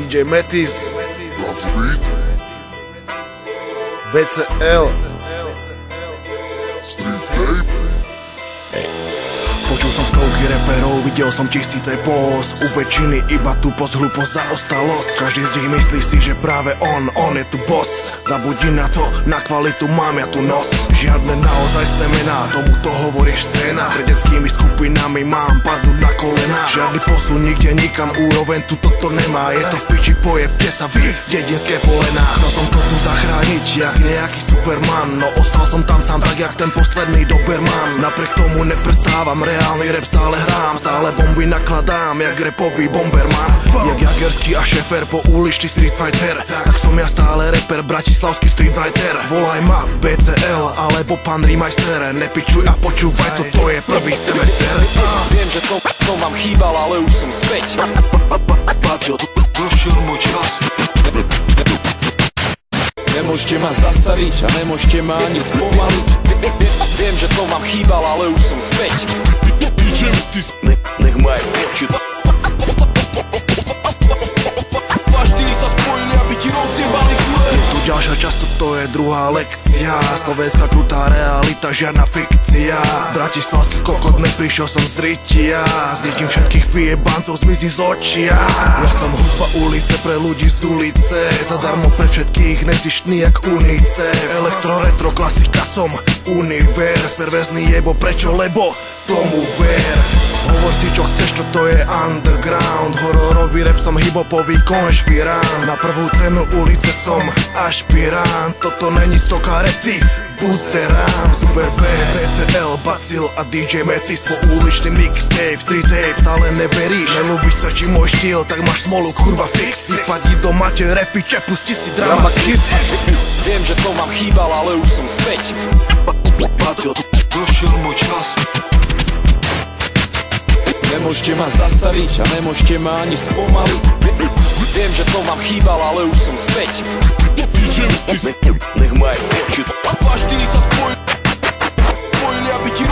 DJ Metis, BCL, Street Tape. Počul som stovky reperov, videl som tisíce pos. U väčšiny iba tu hlúposť zaostalosť. Každý z nich myslí si, že práve on je tu boss. Zabudni na to, na kvalitu mám ja tu nos. Žiadne naozajstné mená, tomuto hovoríš scéna. Pred detskými skupinami mám padnúť na kolena. Žiadny posun nikde nikam, úroveň tu toto nemá. Je to v piči, pojebte sa vy, dedinské polená. Chcel som to tu zachrániť, jak nejaký superman. No ostal som tam sám tak, jak ten posledný Doberman. Napriek tomu neprestávam, reálny rap stále hrám. Stále bomby nakladám, jak rapový bomberman. Jak Jagerský a Šefer po uličti Street Fighter. Tak som ja stále rapper, bratislavský street writer. Volaj ma BCL alebo pán Rimajster. Nepičuj a počúvaj, toto je prvý semester. Viem, že som vám chýbal, ale už som späť. Bacil, došiel môj čas. Nemôžete ma zastaviť a nemôžete ma ani spomaliť. Viem, že som vám chýbal, ale už som späť. Nech ma aj počuť. Štýly sa spojili, aby ti rozjebali kule. Tu ďalšia časť, toto je druhá lekcia. Slovenská krutá realita, žiadna fikcia. Bratislavský kokot, neprišiel som z rytia. Zjedím všetkých vyjebancov, zmizí z očia. Ja som hudba ulice pre ľudí z ulice. Zadarmo pre všetkých, nezištný jak unice. Elektro, retro, klasika som univerz. Perverzný jebo, prečo? Lebo tomu ver. Hovor si čo chceš, čo to je underground. Hororový rap som hiphopový konšpirant. Na prvú cenu ulice som ašpirant. Toto není stoka rap, ty buzerám. Super B, BCL, Bacil a DJ Metis. Po uličný mixtape, street tape, stále neveríš. Nelúbiš sa či môj štýl, tak máš smolu, kurva fix. Vypadni do mate repiče, pusti si drama kids. Viem, že som vám chýbal, ale už som späť. Bacil, došiel môj čas. Nemôžete ma zastaviť a nemôžete ma ani spomaliť. Viem, že som vám chýbal, ale už som späť. Nech ma aj počuť. Dva štýly sa spojili, aby ti